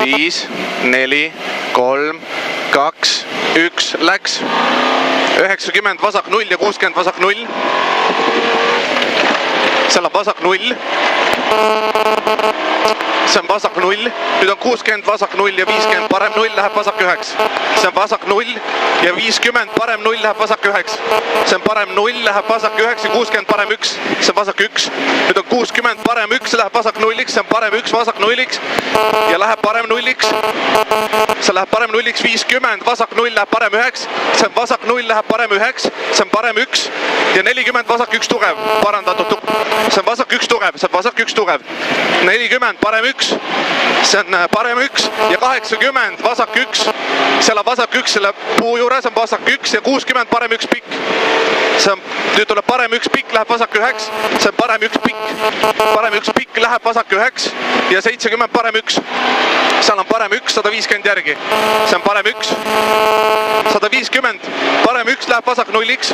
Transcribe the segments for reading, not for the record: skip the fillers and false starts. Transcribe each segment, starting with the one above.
5, 4, 3, 2, 1, läks. 90 vasak 0 ja 60 vasak 0. Seal on vasak 0. See on vasak 0. Nüüd on 60 vasak 0 ja 50 parem 0 läheb vasak 9. See on vasak 0 ja 50 parem 0 läheb vasak 9. See on parem 0 läheb vasak 9 ja 60 parem 1. See on vasak 1. Nüüd on 60 parem 1 läheb vasak 0. See on parem 1 vasak 0 ja läheb parem 0. See läheb parem 0. 50 vasak 0 läheb parem 9. See on vasak 0 läheb parem 9. See on parem 1 ja 40 vasak 1 tugev. Parandatud. See on vasak 1 tugev. See on vasak 1 tugev. 40 parem 1. See on parem 1 ja 80 vasak 1. Seal on vasak 1 selle puu juures on vasak 1 ja 60 parem 1 pikk. See on, nüüd tuleb parem 1 pikk läheb vasak 9. See on parem 1 pikk. Parem 1 pikk läheb vasak 9 ja 70 parem 1. Seal on parem 1, 150 järgi. See on parem 1. 150. Parem 1 läheb vasak 0-iks.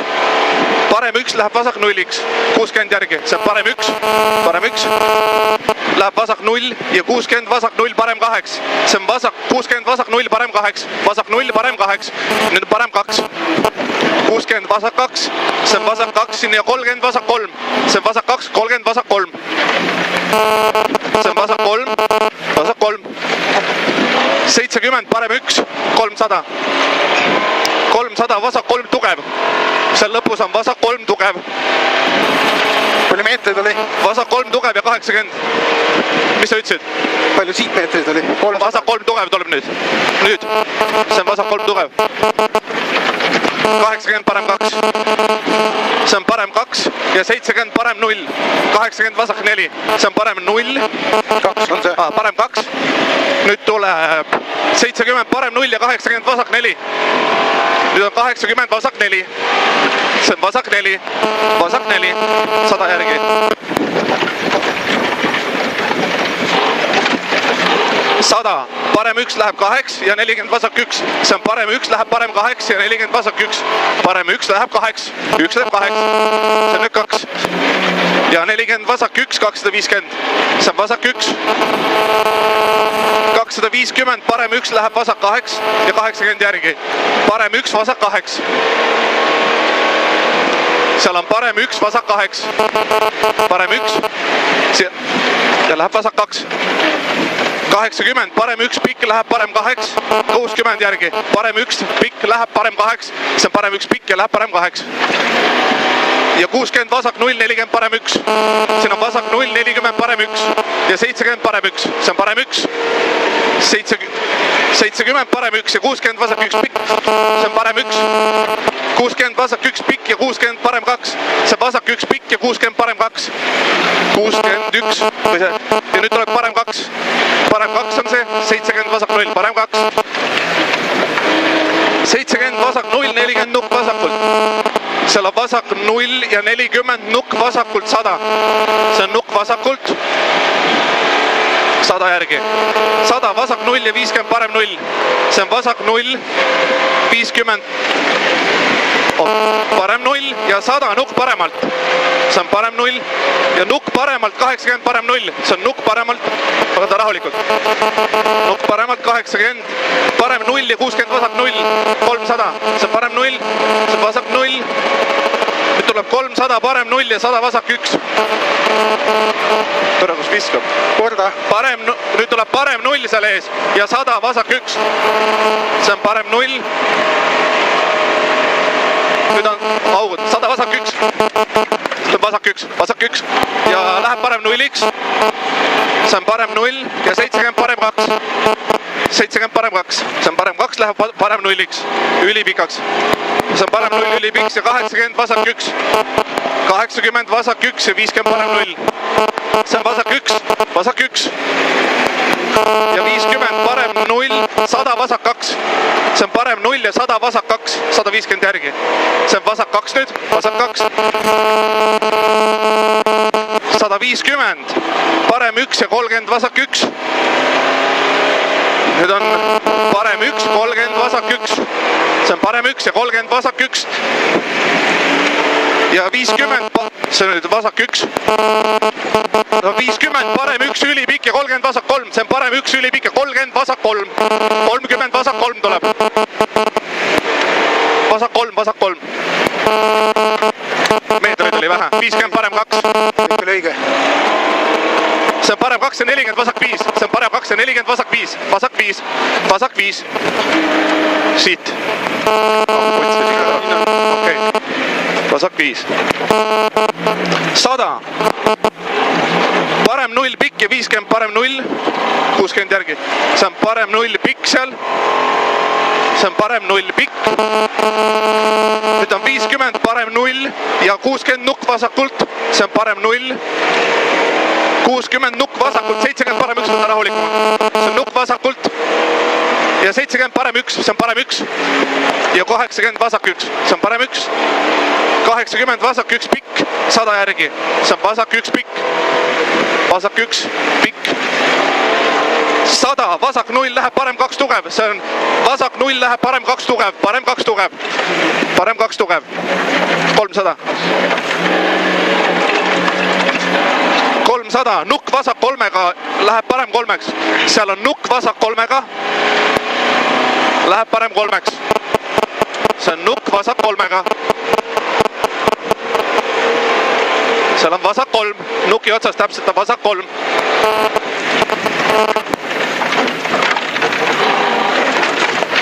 Parem 1 läheb vasak 0-iks. 60 järgi. See on parem 1. Parem 1. Läheb vasak 0 ja 60 vasak 0 parem 8. See on vasak 60 vasak 0 parem 8. Vasak 0 parem 8. Nüüd parem 2. 60 vasak 2. See on vasak 2 ja 30 vasak 3. See on vasak 2, 30 vasak 3. See on vasak 3. Vasak 3. 70 parem 1. 300. 300 vasak 3 tugev. Seal lõpus on vasak 3 tugev. Palju meetreid oli? Vasak 3 tugev ja 80. Mis sa ütlesid? Palju siit meetreid oli? Vasak 3 tugev tuleb nüüd. Nüüd. See on vasak 3 tugev. 80 parem 2. See on parem 2 ja 70 parem 0. 80 vasak 4. See on parem 0. 2 on see. Parem 2. Nüüd tuleb 70 parem 0 ja 80 vasak 4. Nüüd on 80 vasak 4. See on vasak 4. Vasak 4. 100 järgi. Sada. Parem 1 läheb 8 ja 40 vasak 1. See on parem 1 läheb parem 8 ja 40 vasak 1. Parem 1 läheb 8. 1 läheb 8. See on nüüd 2. Ja 40 vasak 1, 250. See on vasak 1. 250, parem 1 läheb vasak 8 ja 80 järgi. Parem 1 vasak 8. Seal on parem 1 vasak 8. Parem 1. Ja läheb vasak 2. 80, parem 1 pikk läheb parem 8. 60 järgi. Parem 1 pikk läheb parem 8. See on parem 1 pikk ja läheb parem 8. Ja 60 vasak 0, 40 parem 1. Siin on vasak 0, 40 parem 1. Ja 70 parem 1. See on parem 1. 70 parem 1 ja 60 vasak 1 pikk. See on parem 1. 60 vasak 1 pikk ja 60 parem 2. See on vasak 1 pikk ja 60 parem 2. 61. Ja nüüd tuleb parem 2. Parem 2 on see. 70 vasak 0. Parem 2. 70 vasak 0, 40 nukk vasakult. Seal on vasak 0 ja 40 nukk vasakult 100. See on nukk vasakult. 100 järgi. 100 vasak 0 ja 50 parem 0. See on vasak 0, 50 parem 0 ja 100 nukk paremalt. See on parem 0 ja nukk paremalt 80 parem 0. See on nukk paremalt. Võta rahulikult. Nukk paremalt 80. Parem 0 ja 60 vasak 0. 300. See on parem 0. See on vasak 0. Nüüd tuleb 300 parem 0 ja 100 vasak 1. Tõra, kus viskab. Korda. Nüüd tuleb parem 0 seal ees ja 100 vasak 1. See on parem 0. Nüüd on augud. 100 vasak 1. See on vasak 1. Vasak 1. Ja läheb parem 0-iks. See on parem 0 ja 70 parem 2. 70 parem 2. See on parem 2 läheb parem 0-iks. Ülipikaks. See on parem 0 ülipiks ja 80 vasak 1. 80 vasak 1 ja 50 parem 0. See on vasak 1. Vasak 1. Ja 50 parem 0, 100 vasak 2. See on parem 0 ja 100 vasak 2. 150 järgi. See on vasak 2 nüüd. Vasak 2. 150. Parem 1 ja 30 vasak 1. Nüüd on parem 1, 30 vasak 1. See on parem 1 ja 30 vasak 1. ja 50, see on nüüd vasak 1. No 50 parem 1 ülipikk ja 30 vasak 3, see on parem 1 ülipikk ja 30 vasak 3. 30 vasak 3 tuleb. Vasak 3, vasak 3. Meetreid oli vähe, 50 parem 2. Kõik oli õige. See on parem 2 ja 40 vasak 5, see on parem 2 ja 40 vasak 5, vasak 5, vasak 5. Siit. Okei, vasak 5. 100. Parem 0 pikk ja 50 parem 0, 60 järgi. See on parem 0 pikk seal. See on parem 0 pikk. Nüüd on 50 parem 0 ja 60 nukk vasakult. See on parem 0. 60 nukk vasakult, 70 parem 1, võta rahulikumalt. See on nukk vasakult. Ja 70 parem 1, see on parem 1. Ja 80 vasak 1, see on parem 1. 80 vasak 1 pikk, 100 järgi. See on vasak 1 pikk. Vasak 1 pikk. 100, vasak 0 läheb parem 2 tugev. See on vasak 0 läheb parem 2 tugev. Parem 2 tugev. Parem 2 tugev. 300. 300, nukk vasak 3-ga läheb parem 3-ks. Seal on nukk vasak 3-ga. Läheb parem 3-ks. See on nukk vasak 3-ga. Seal on vasak 3. Nuki otsas täpselt on vasak 3.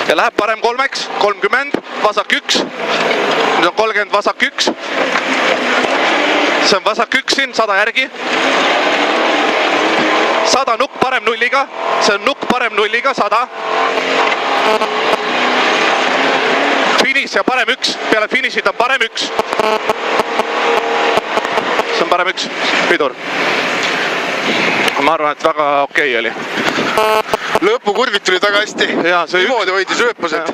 Ja läheb parem 3-ks. 30, vasak 1. Nüüd on 30, vasak 1. See on vasak 1 siin, 100 järgi. 100 nukk parem 0-ga. See on nukk parem 0-ga, 100. Finiš ja parem 1. Peale finišit on parem 1. See on parem 1. Pidur. Ma arvan, et väga okei oli. Lõpukurvid tuli taga hästi. Ja, see niimoodi hoidis rööpused.